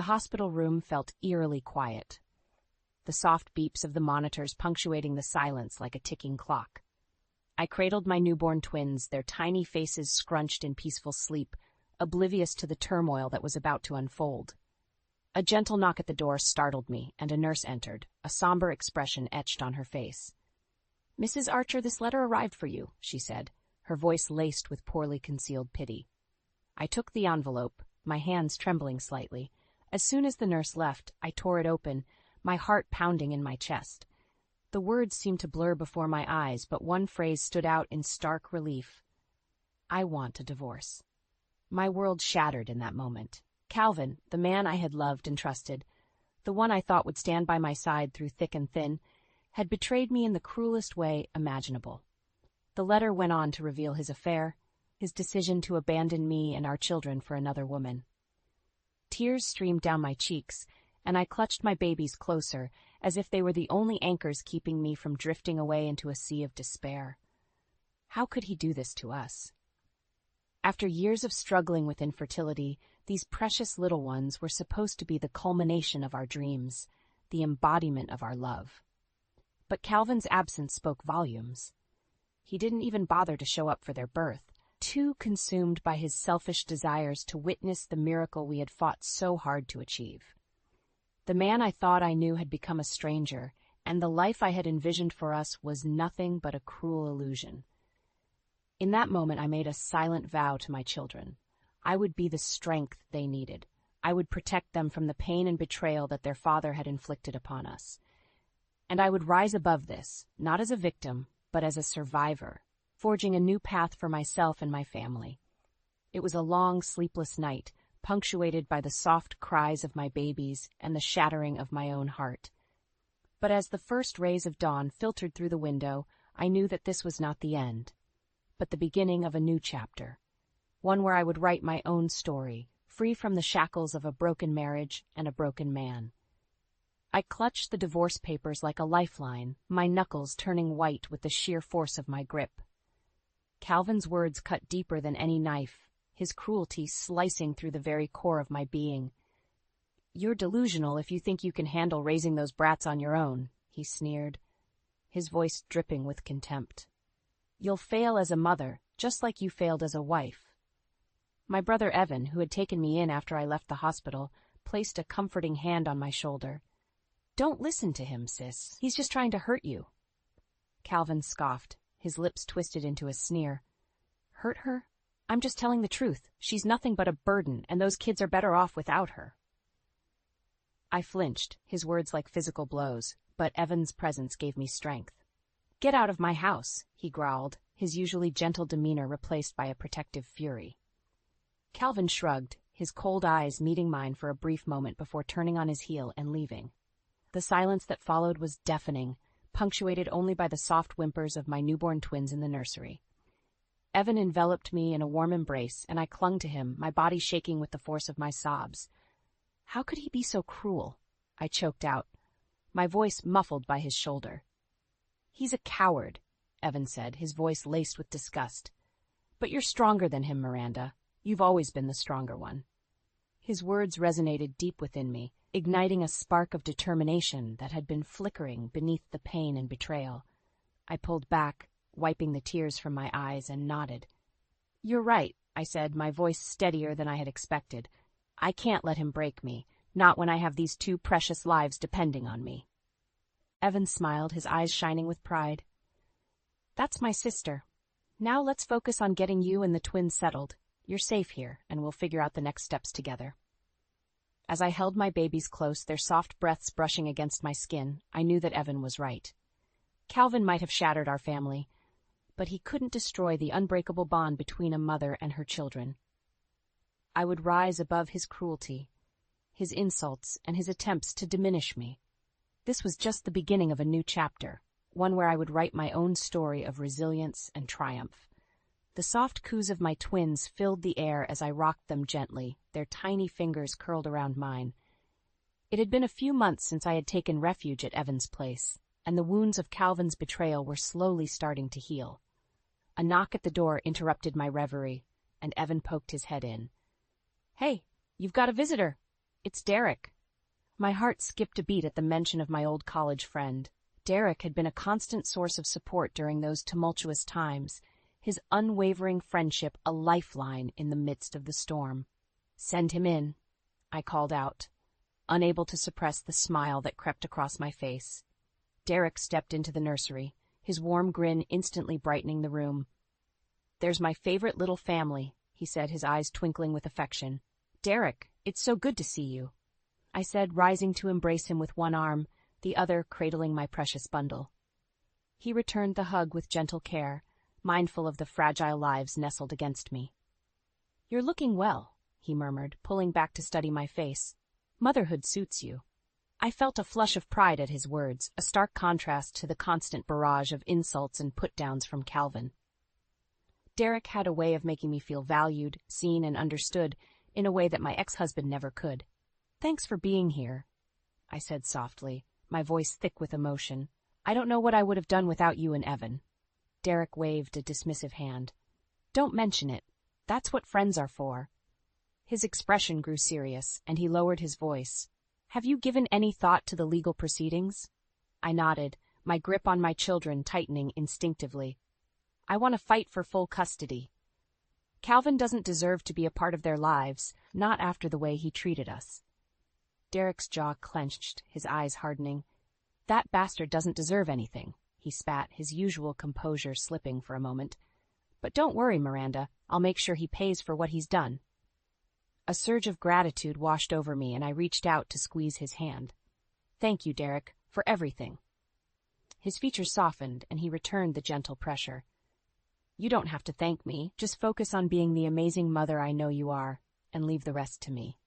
The hospital room felt eerily quiet, the soft beeps of the monitors punctuating the silence like a ticking clock. I cradled my newborn twins, their tiny faces scrunched in peaceful sleep, oblivious to the turmoil that was about to unfold. A gentle knock at the door startled me, and a nurse entered, a somber expression etched on her face. "Mrs. Archer, this letter arrived for you," she said, her voice laced with poorly concealed pity. I took the envelope, my hands trembling slightly. As soon as the nurse left, I tore it open, my heart pounding in my chest. The words seemed to blur before my eyes, but one phrase stood out in stark relief. "I want a divorce." My world shattered in that moment. Calvin, the man I had loved and trusted, the one I thought would stand by my side through thick and thin, had betrayed me in the cruelest way imaginable. The letter went on to reveal his affair, his decision to abandon me and our children for another woman. Tears streamed down my cheeks, and I clutched my babies closer, as if they were the only anchors keeping me from drifting away into a sea of despair. How could he do this to us? After years of struggling with infertility, these precious little ones were supposed to be the culmination of our dreams, the embodiment of our love. But Calvin's absence spoke volumes. He didn't even bother to show up for their birth, too consumed by his selfish desires to witness the miracle we had fought so hard to achieve. The man I thought I knew had become a stranger, and the life I had envisioned for us was nothing but a cruel illusion. In that moment, I made a silent vow to my children. I would be the strength they needed. I would protect them from the pain and betrayal that their father had inflicted upon us. And I would rise above this, not as a victim, but as a survivor, forging a new path for myself and my family. It was a long, sleepless night, punctuated by the soft cries of my babies and the shattering of my own heart. But as the first rays of dawn filtered through the window, I knew that this was not the end, but the beginning of a new chapter, one where I would write my own story, free from the shackles of a broken marriage and a broken man. I clutched the divorce papers like a lifeline, my knuckles turning white with the sheer force of my grip. Calvin's words cut deeper than any knife, his cruelty slicing through the very core of my being. "You're delusional if you think you can handle raising those brats on your own," he sneered, his voice dripping with contempt. "You'll fail as a mother, just like you failed as a wife." My brother Evan, who had taken me in after I left the hospital, placed a comforting hand on my shoulder. "Don't listen to him, sis. He's just trying to hurt you." Calvin scoffed, his lips twisted into a sneer. "Hurt her? I'm just telling the truth. She's nothing but a burden, and those kids are better off without her." I flinched, his words like physical blows, but Evan's presence gave me strength. "Get out of my house," he growled, his usually gentle demeanor replaced by a protective fury. Calvin shrugged, his cold eyes meeting mine for a brief moment before turning on his heel and leaving. The silence that followed was deafening, punctuated only by the soft whimpers of my newborn twins in the nursery. Evan enveloped me in a warm embrace, and I clung to him, my body shaking with the force of my sobs. How could he be so cruel? I choked out, my voice muffled by his shoulder. "He's a coward," Evan said, his voice laced with disgust. "But you're stronger than him, Miranda. You've always been the stronger one." His words resonated deep within me, igniting a spark of determination that had been flickering beneath the pain and betrayal. I pulled back, wiping the tears from my eyes, and nodded. "You're right," I said, my voice steadier than I had expected. "I can't let him break me, not when I have these two precious lives depending on me." Evan smiled, his eyes shining with pride. "That's my sister. Now let's focus on getting you and the twins settled. You're safe here, and we'll figure out the next steps together." As I held my babies close, their soft breaths brushing against my skin, I knew that Evan was right. Calvin might have shattered our family, but he couldn't destroy the unbreakable bond between a mother and her children. I would rise above his cruelty, his insults, and his attempts to diminish me. This was just the beginning of a new chapter, one where I would write my own story of resilience and triumph. The soft coos of my twins filled the air as I rocked them gently, their tiny fingers curled around mine. It had been a few months since I had taken refuge at Evan's place, and the wounds of Calvin's betrayal were slowly starting to heal. A knock at the door interrupted my reverie, and Evan poked his head in. "Hey, you've got a visitor," It's Derek. My heart skipped a beat at the mention of my old college friend. Derek had been a constant source of support during those tumultuous times, his unwavering friendship a lifeline in the midst of the storm. "Send him in," I called out, unable to suppress the smile that crept across my face. Derek stepped into the nursery, his warm grin instantly brightening the room. "There's my favorite little family," he said, his eyes twinkling with affection. "Derek, it's so good to see you," I said, rising to embrace him with one arm, the other cradling my precious bundle. He returned the hug with gentle care, mindful of the fragile lives nestled against me. "You're looking well," he murmured, pulling back to study my face. "Motherhood suits you." I felt a flush of pride at his words, a stark contrast to the constant barrage of insults and put-downs from Calvin. Derek had a way of making me feel valued, seen, and understood in a way that my ex-husband never could. "Thanks for being here," I said softly, my voice thick with emotion. "I don't know what I would have done without you and Evan." Derek waved a dismissive hand. "Don't mention it. That's what friends are for." His expression grew serious, and he lowered his voice. "Have you given any thought to the legal proceedings?" I nodded, my grip on my children tightening instinctively. "I want to fight for full custody. Calvin doesn't deserve to be a part of their lives, not after the way he treated us." Derek's jaw clenched, his eyes hardening. "That bastard doesn't deserve anything," he spat, his usual composure slipping for a moment. "But don't worry, Miranda, I'll make sure he pays for what he's done." A surge of gratitude washed over me, and I reached out to squeeze his hand. "Thank you, Derek, for everything." His features softened, and he returned the gentle pressure. "You don't have to thank me. Just focus on being the amazing mother I know you are, and leave the rest to me."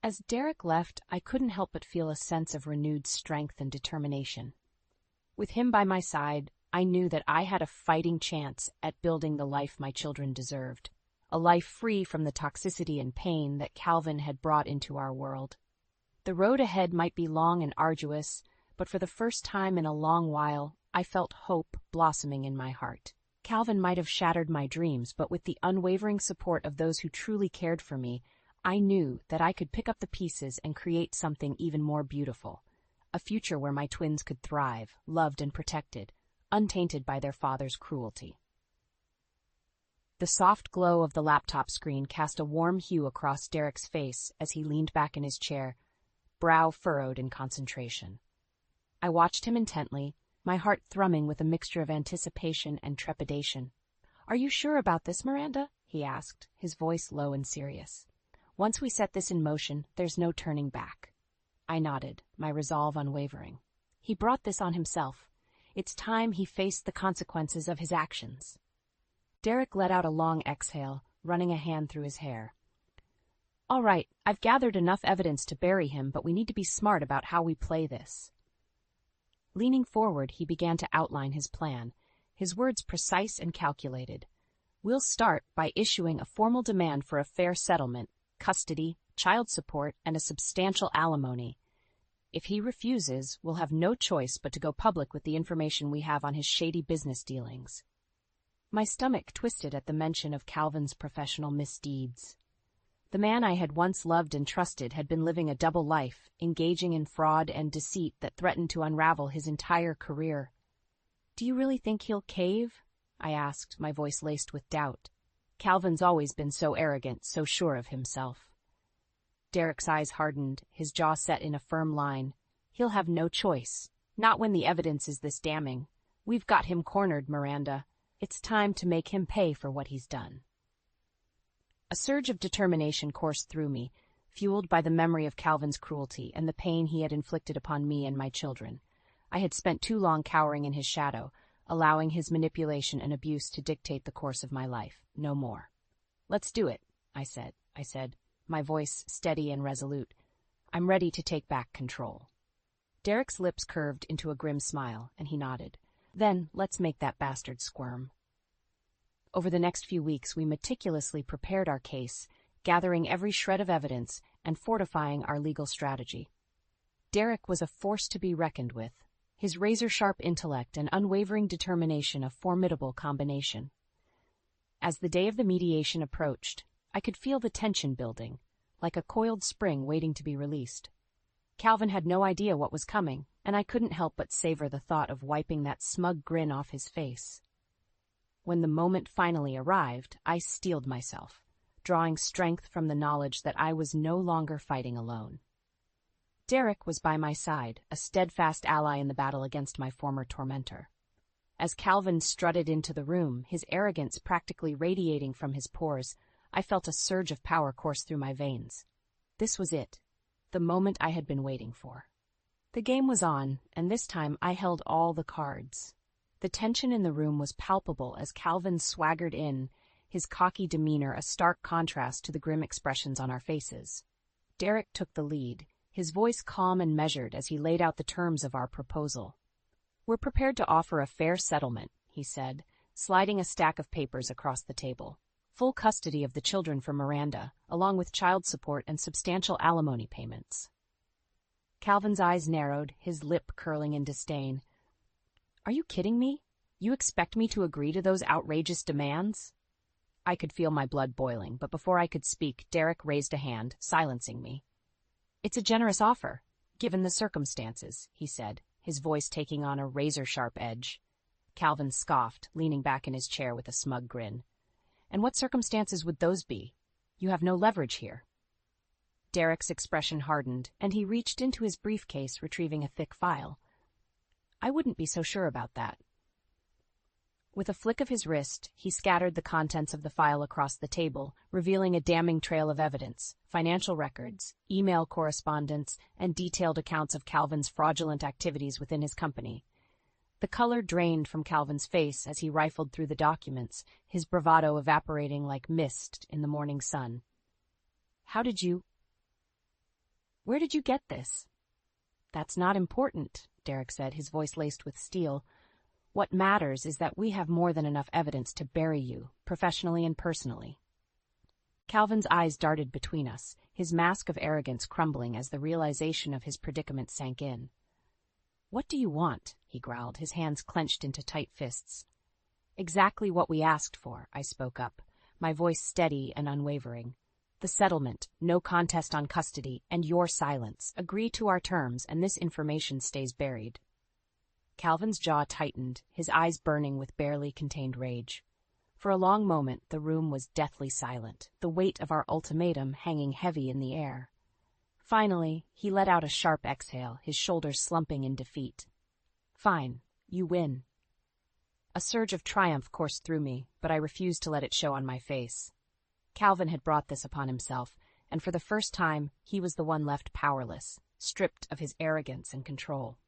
As Derek left, I couldn't help but feel a sense of renewed strength and determination. With him by my side, I knew that I had a fighting chance at building the life my children deserved, a life free from the toxicity and pain that Calvin had brought into our world. The road ahead might be long and arduous, but for the first time in a long while, I felt hope blossoming in my heart. Calvin might have shattered my dreams, but with the unwavering support of those who truly cared for me, I knew that I could pick up the pieces and create something even more beautiful, a future where my twins could thrive, loved and protected, untainted by their father's cruelty. The soft glow of the laptop screen cast a warm hue across Derek's face as he leaned back in his chair, brow furrowed in concentration. I watched him intently, my heart thrumming with a mixture of anticipation and trepidation. "Are you sure about this, Miranda?" he asked, his voice low and serious. "Once we set this in motion, there's no turning back." I nodded, my resolve unwavering. He brought this on himself. It's time he faced the consequences of his actions. Derek let out a long exhale, running a hand through his hair. "All right, I've gathered enough evidence to bury him, but we need to be smart about how we play this." Leaning forward, he began to outline his plan, his words precise and calculated. "We'll start by issuing a formal demand for a fair settlement, custody, child support, and a substantial alimony. If he refuses, we'll have no choice but to go public with the information we have on his shady business dealings." My stomach twisted at the mention of Calvin's professional misdeeds. The man I had once loved and trusted had been living a double life, engaging in fraud and deceit that threatened to unravel his entire career. "Do you really think he'll cave?" I asked, my voice laced with doubt. Calvin's always been so arrogant, so sure of himself. Derek's eyes hardened, his jaw set in a firm line. "He'll have no choice. Not when the evidence is this damning. We've got him cornered, Miranda. It's time to make him pay for what he's done." A surge of determination coursed through me, fueled by the memory of Calvin's cruelty and the pain he had inflicted upon me and my children. I had spent too long cowering in his shadow, allowing his manipulation and abuse to dictate the course of my life. No more. "Let's do it," I said, my voice steady and resolute. "I'm ready to take back control." Derek's lips curved into a grim smile, and he nodded. "Then let's make that bastard squirm." Over the next few weeks, we meticulously prepared our case, gathering every shred of evidence and fortifying our legal strategy. Derek was a force to be reckoned with, his razor-sharp intellect and unwavering determination a formidable combination. As the day of the mediation approached, I could feel the tension building, like a coiled spring waiting to be released. Calvin had no idea what was coming, and I couldn't help but savor the thought of wiping that smug grin off his face. When the moment finally arrived, I steeled myself, drawing strength from the knowledge that I was no longer fighting alone. Derek was by my side, a steadfast ally in the battle against my former tormentor. As Calvin strutted into the room, his arrogance practically radiating from his pores, I felt a surge of power course through my veins. This was it, the moment I had been waiting for. The game was on, and this time I held all the cards. The tension in the room was palpable as Calvin swaggered in, his cocky demeanor a stark contrast to the grim expressions on our faces. Derek took the lead, his voice calm and measured as he laid out the terms of our proposal. "We're prepared to offer a fair settlement," he said, sliding a stack of papers across the table. "Full custody of the children for Miranda, along with child support and substantial alimony payments." Calvin's eyes narrowed, his lip curling in disdain. "Are you kidding me? You expect me to agree to those outrageous demands?" I could feel my blood boiling, but before I could speak, Derek raised a hand, silencing me. "It's a generous offer, given the circumstances," he said, his voice taking on a razor-sharp edge. Calvin scoffed, leaning back in his chair with a smug grin. "And what circumstances would those be? You have no leverage here." Derek's expression hardened, and he reached into his briefcase, retrieving a thick file. "I wouldn't be so sure about that." With a flick of his wrist, he scattered the contents of the file across the table, revealing a damning trail of evidence, financial records, email correspondence, and detailed accounts of Calvin's fraudulent activities within his company. The color drained from Calvin's face as he rifled through the documents, his bravado evaporating like mist in the morning sun. Where did you get this?" "That's not important," Derek said, his voice laced with steel. "What matters is that we have more than enough evidence to bury you, professionally and personally." Calvin's eyes darted between us, his mask of arrogance crumbling as the realization of his predicament sank in. "What do you want?" he growled, his hands clenched into tight fists. "Exactly what we asked for," I spoke up, my voice steady and unwavering. "The settlement, no contest on custody, and your silence. Agree to our terms, and this information stays buried." Calvin's jaw tightened, his eyes burning with barely contained rage. For a long moment, the room was deathly silent, the weight of our ultimatum hanging heavy in the air. Finally, he let out a sharp exhale, his shoulders slumping in defeat. "Fine, you win." A surge of triumph coursed through me, but I refused to let it show on my face. Calvin had brought this upon himself, and for the first time, he was the one left powerless, stripped of his arrogance and control.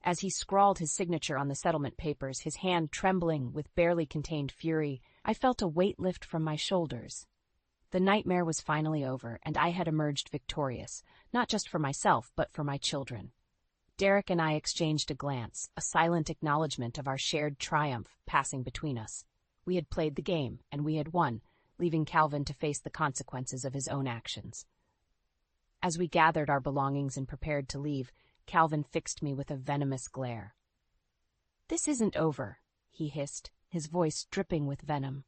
As he scrawled his signature on the settlement papers, his hand trembling with barely contained fury, I felt a weight lift from my shoulders. The nightmare was finally over, and I had emerged victorious, not just for myself, but for my children. Derek and I exchanged a glance, a silent acknowledgement of our shared triumph passing between us. We had played the game, and we had won, leaving Calvin to face the consequences of his own actions. As we gathered our belongings and prepared to leave, Calvin fixed me with a venomous glare. "This isn't over," he hissed, his voice dripping with venom.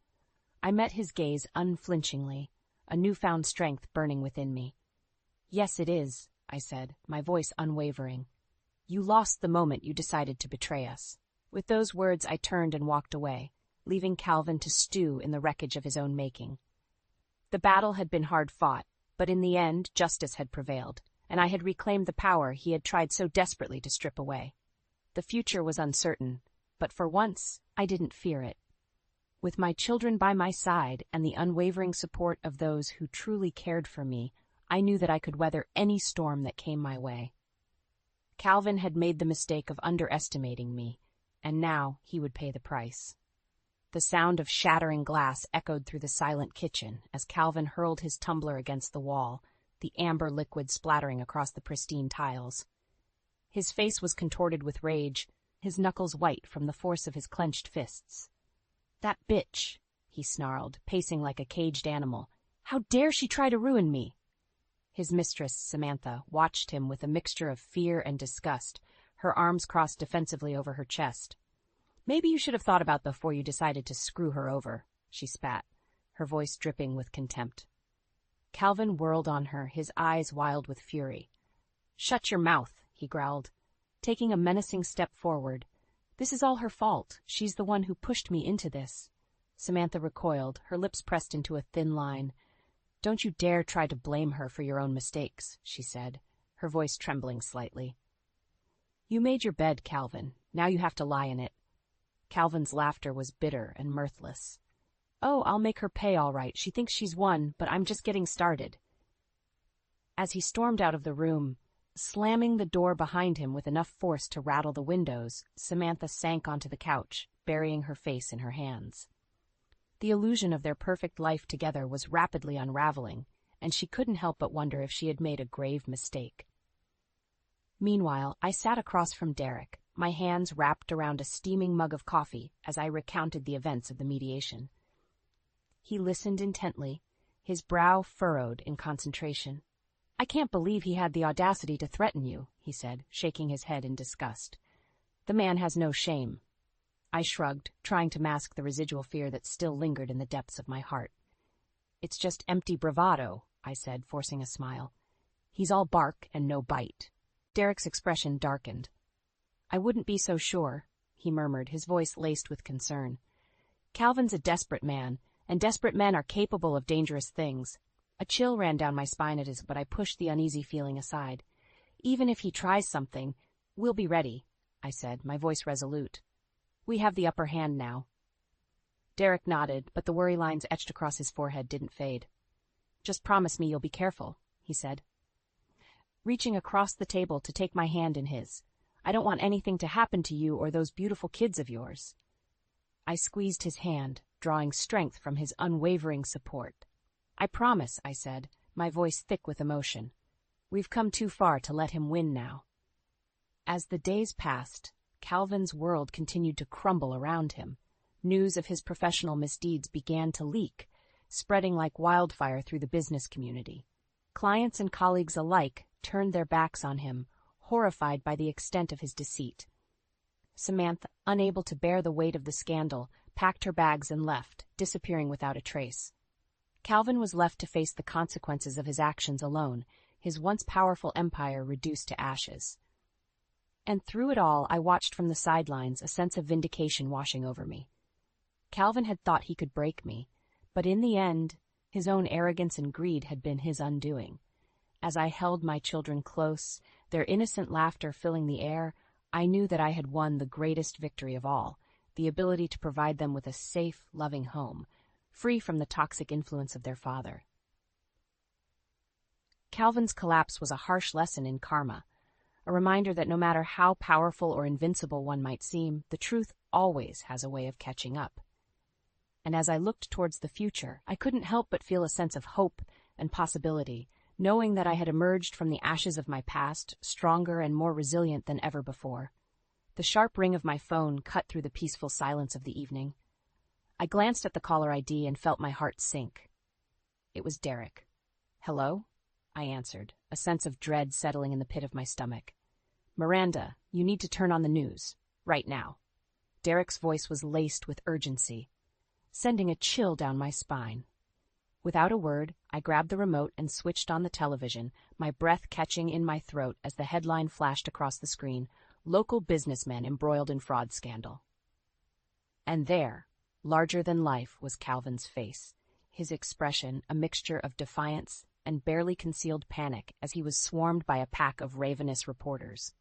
I met his gaze unflinchingly, a newfound strength burning within me. "Yes, it is," I said, my voice unwavering. "You lost the moment you decided to betray us." With those words, I turned and walked away, leaving Calvin to stew in the wreckage of his own making. The battle had been hard fought, but in the end, justice had prevailed, and I had reclaimed the power he had tried so desperately to strip away. The future was uncertain, but for once, I didn't fear it. With my children by my side and the unwavering support of those who truly cared for me, I knew that I could weather any storm that came my way. Calvin had made the mistake of underestimating me, and now he would pay the price. The sound of shattering glass echoed through the silent kitchen as Calvin hurled his tumbler against the wall, the amber liquid splattering across the pristine tiles. His face was contorted with rage, his knuckles white from the force of his clenched fists. "That bitch," he snarled, pacing like a caged animal. "How dare she try to ruin me?" His mistress, Samantha, watched him with a mixture of fear and disgust, her arms crossed defensively over her chest. "Maybe you should have thought about before you decided to screw her over," she spat, her voice dripping with contempt. Calvin whirled on her, his eyes wild with fury. "Shut your mouth," he growled, taking a menacing step forward. "This is all her fault. She's the one who pushed me into this." Samantha recoiled, her lips pressed into a thin line. "Don't you dare try to blame her for your own mistakes," she said, her voice trembling slightly. "You made your bed, Calvin. Now you have to lie in it." Calvin's laughter was bitter and mirthless. "Oh, I'll make her pay all right. She thinks she's won, but I'm just getting started." As he stormed out of the room, slamming the door behind him with enough force to rattle the windows, Samantha sank onto the couch, burying her face in her hands. The illusion of their perfect life together was rapidly unraveling, and she couldn't help but wonder if she had made a grave mistake. Meanwhile, I sat across from Derek, my hands wrapped around a steaming mug of coffee as I recounted the events of the mediation. He listened intently, his brow furrowed in concentration. "I can't believe he had the audacity to threaten you," he said, shaking his head in disgust. "The man has no shame." I shrugged, trying to mask the residual fear that still lingered in the depths of my heart. "It's just empty bravado," I said, forcing a smile. "He's all bark and no bite." Derek's expression darkened. "I wouldn't be so sure," he murmured, his voice laced with concern. "Calvin's a desperate man, and desperate men are capable of dangerous things." A chill ran down my spine at his, but I pushed the uneasy feeling aside. "Even if he tries something, we'll be ready," I said, my voice resolute. "We have the upper hand now." Derek nodded, but the worry lines etched across his forehead didn't fade. "Just promise me you'll be careful," he said, reaching across the table to take my hand in his. "I don't want anything to happen to you or those beautiful kids of yours." I squeezed his hand, drawing strength from his unwavering support. "I promise," I said, my voice thick with emotion. "We've come too far to let him win now." As the days passed, Calvin's world continued to crumble around him. News of his professional misdeeds began to leak, spreading like wildfire through the business community. Clients and colleagues alike turned their backs on him, horrified by the extent of his deceit. Samantha, unable to bear the weight of the scandal, packed her bags and left, disappearing without a trace. Calvin was left to face the consequences of his actions alone, his once powerful empire reduced to ashes. And through it all, I watched from the sidelines, a sense of vindication washing over me. Calvin had thought he could break me, but in the end, his own arrogance and greed had been his undoing. As I held my children close, their innocent laughter filling the air, I knew that I had won the greatest victory of all, the ability to provide them with a safe, loving home, free from the toxic influence of their father. Calvin's collapse was a harsh lesson in karma, a reminder that no matter how powerful or invincible one might seem, the truth always has a way of catching up. And as I looked towards the future, I couldn't help but feel a sense of hope and possibility, knowing that I had emerged from the ashes of my past, stronger and more resilient than ever before. The sharp ring of my phone cut through the peaceful silence of the evening. I glanced at the caller ID and felt my heart sink. It was Derek. "Hello?" I answered, a sense of dread settling in the pit of my stomach. "Miranda, you need to turn on the news. Right now." Derek's voice was laced with urgency, sending a chill down my spine. Without a word, I grabbed the remote and switched on the television, my breath catching in my throat as the headline flashed across the screen, "Local businessmen embroiled in fraud scandal." And there, larger than life, was Calvin's face, his expression a mixture of defiance and barely concealed panic as he was swarmed by a pack of ravenous reporters.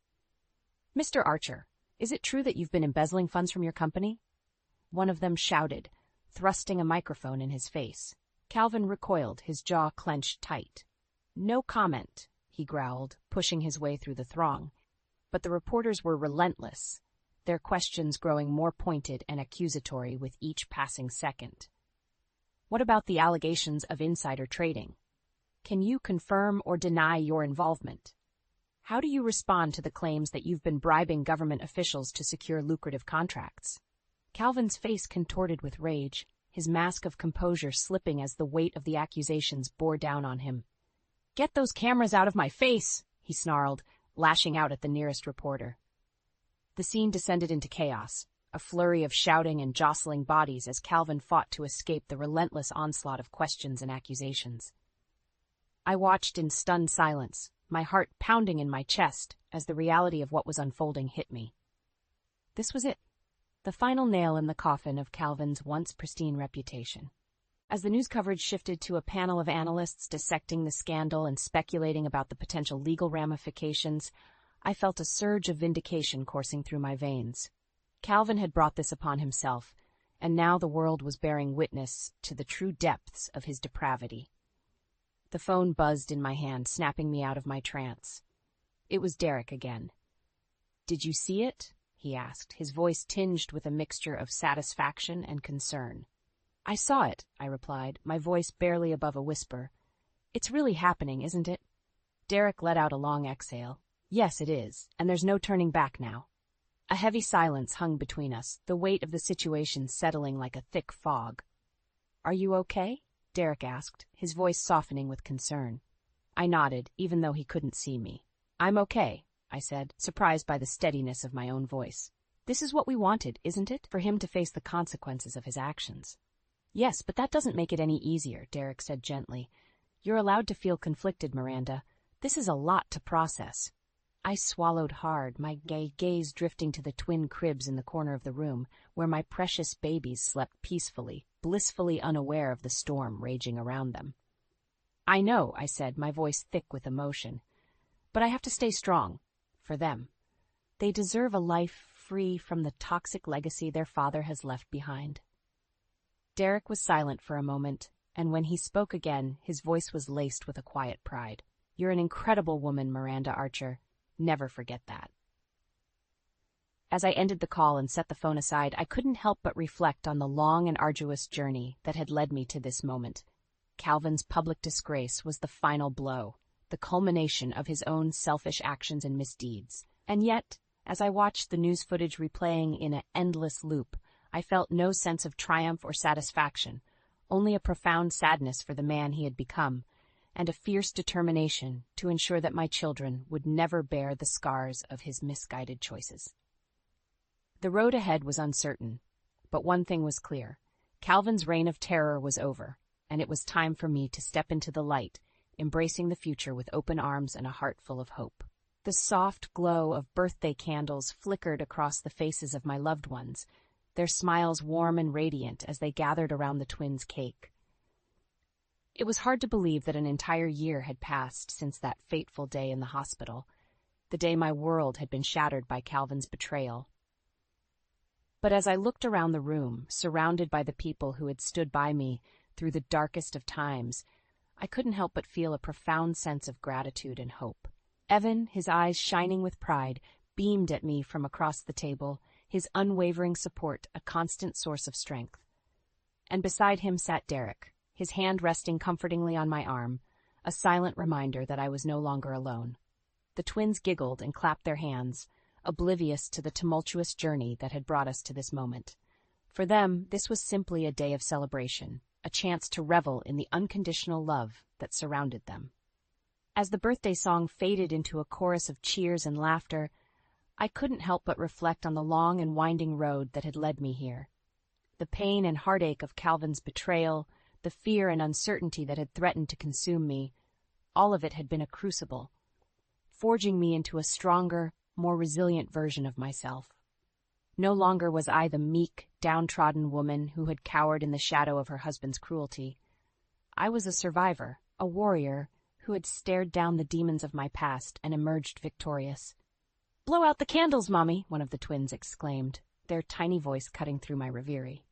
"Mr. Archer, is it true that you've been embezzling funds from your company?" one of them shouted, thrusting a microphone in his face. Calvin recoiled, his jaw clenched tight. "No comment," he growled, pushing his way through the throng. But the reporters were relentless, their questions growing more pointed and accusatory with each passing second. "What about the allegations of insider trading? Can you confirm or deny your involvement? How do you respond to the claims that you've been bribing government officials to secure lucrative contracts?" Calvin's face contorted with rage, his mask of composure slipping as the weight of the accusations bore down on him. "Get those cameras out of my face!" he snarled, lashing out at the nearest reporter. The scene descended into chaos, a flurry of shouting and jostling bodies as Calvin fought to escape the relentless onslaught of questions and accusations. I watched in stunned silence, my heart pounding in my chest as the reality of what was unfolding hit me. This was it, the final nail in the coffin of Calvin's once pristine reputation. As the news coverage shifted to a panel of analysts dissecting the scandal and speculating about the potential legal ramifications, I felt a surge of vindication coursing through my veins. Calvin had brought this upon himself, and now the world was bearing witness to the true depths of his depravity. The phone buzzed in my hand, snapping me out of my trance. It was Derek again. "Did you see it?" he asked, his voice tinged with a mixture of satisfaction and concern. "I saw it," I replied, my voice barely above a whisper. "It's really happening, isn't it?" Derek let out a long exhale. "Yes, it is, and there's no turning back now." A heavy silence hung between us, the weight of the situation settling like a thick fog. "Are you okay?" Derek asked, his voice softening with concern. I nodded, even though he couldn't see me. "I'm okay," I said, surprised by the steadiness of my own voice. "This is what we wanted, isn't it? For him to face the consequences of his actions." "Yes, but that doesn't make it any easier," Derek said gently. "You're allowed to feel conflicted, Miranda. This is a lot to process." I swallowed hard, my gaze drifting to the twin cribs in the corner of the room, where my precious babies slept peacefully, blissfully unaware of the storm raging around them. "I know," I said, my voice thick with emotion. "But I have to stay strong. For them. They deserve a life free from the toxic legacy their father has left behind." Derek was silent for a moment, and when he spoke again, his voice was laced with a quiet pride. "You're an incredible woman, Miranda Archer. Never forget that." As I ended the call and set the phone aside, I couldn't help but reflect on the long and arduous journey that had led me to this moment. Calvin's public disgrace was the final blow, the culmination of his own selfish actions and misdeeds. And yet, as I watched the news footage replaying in an endless loop, I felt no sense of triumph or satisfaction, only a profound sadness for the man he had become, and a fierce determination to ensure that my children would never bear the scars of his misguided choices. The road ahead was uncertain, but one thing was clear. Calvin's reign of terror was over, and it was time for me to step into the light, embracing the future with open arms and a heart full of hope. The soft glow of birthday candles flickered across the faces of my loved ones, their smiles warm and radiant as they gathered around the twins' cake. It was hard to believe that an entire year had passed since that fateful day in the hospital, the day my world had been shattered by Calvin's betrayal. But as I looked around the room, surrounded by the people who had stood by me through the darkest of times, I couldn't help but feel a profound sense of gratitude and hope. Evan, his eyes shining with pride, beamed at me from across the table, his unwavering support a constant source of strength. And beside him sat Derek, his hand resting comfortingly on my arm, a silent reminder that I was no longer alone. The twins giggled and clapped their hands, oblivious to the tumultuous journey that had brought us to this moment. For them, this was simply a day of celebration, a chance to revel in the unconditional love that surrounded them. As the birthday song faded into a chorus of cheers and laughter, I couldn't help but reflect on the long and winding road that had led me here. The pain and heartache of Calvin's betrayal, the fear and uncertainty that had threatened to consume me, all of it had been a crucible, forging me into a stronger, more resilient version of myself. No longer was I the meek, downtrodden woman who had cowered in the shadow of her husband's cruelty. I was a survivor, a warrior, who had stared down the demons of my past and emerged victorious. "Blow out the candles, Mommy," one of the twins exclaimed, their tiny voice cutting through my reverie.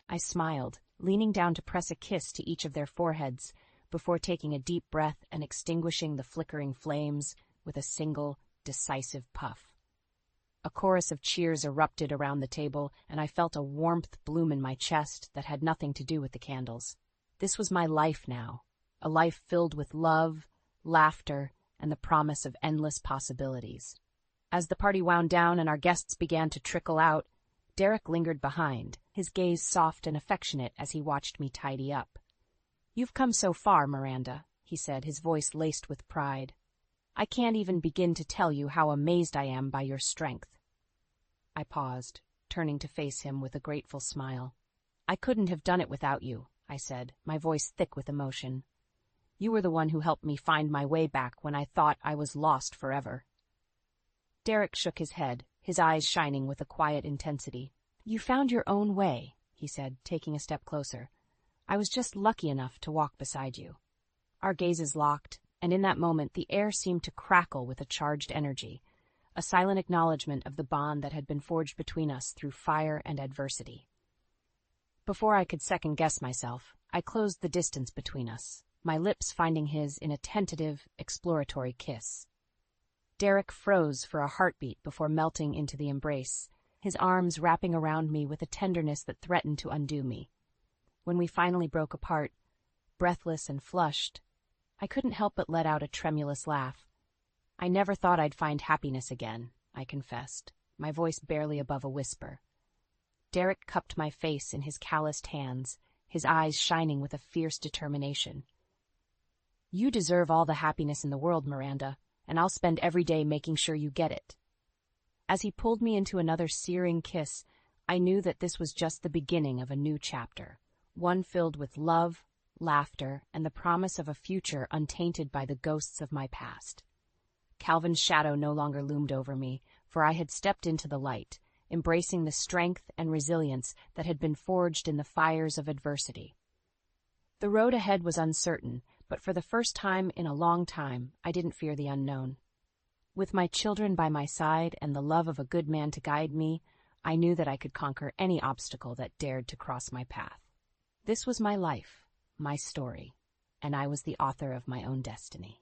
I smiled, leaning down to press a kiss to each of their foreheads before taking a deep breath and extinguishing the flickering flames with a single, decisive puff. A chorus of cheers erupted around the table, and I felt a warmth bloom in my chest that had nothing to do with the candles. This was my life now, a life filled with love, laughter, and the promise of endless possibilities. As the party wound down and our guests began to trickle out, Derek lingered behind, his gaze soft and affectionate as he watched me tidy up. "You've come so far, Miranda," he said, his voice laced with pride. "I can't even begin to tell you how amazed I am by your strength." I paused, turning to face him with a grateful smile. "I couldn't have done it without you," I said, my voice thick with emotion. You were the one who helped me find my way back when I thought I was lost forever." Derek shook his head, his eyes shining with a quiet intensity. "You found your own way," he said, taking a step closer. "I was just lucky enough to walk beside you." Our gazes locked, and in that moment the air seemed to crackle with a charged energy, a silent acknowledgement of the bond that had been forged between us through fire and adversity. Before I could second-guess myself, I closed the distance between us, my lips finding his in a tentative, exploratory kiss. Derek froze for a heartbeat before melting into the embrace, his arms wrapping around me with a tenderness that threatened to undo me. When we finally broke apart, breathless and flushed, I couldn't help but let out a tremulous laugh. I never thought I'd find happiness again, I confessed, my voice barely above a whisper. Derek cupped my face in his calloused hands, his eyes shining with a fierce determination. "You deserve all the happiness in the world, Miranda, and I'll spend every day making sure you get it." As he pulled me into another searing kiss, I knew that this was just the beginning of a new chapter, one filled with love, laughter, and the promise of a future untainted by the ghosts of my past. Calvin's shadow no longer loomed over me, for I had stepped into the light, embracing the strength and resilience that had been forged in the fires of adversity. The road ahead was uncertain, but for the first time in a long time, I didn't fear the unknown. With my children by my side and the love of a good man to guide me, I knew that I could conquer any obstacle that dared to cross my path. This was my life, my story, and I was the author of my own destiny.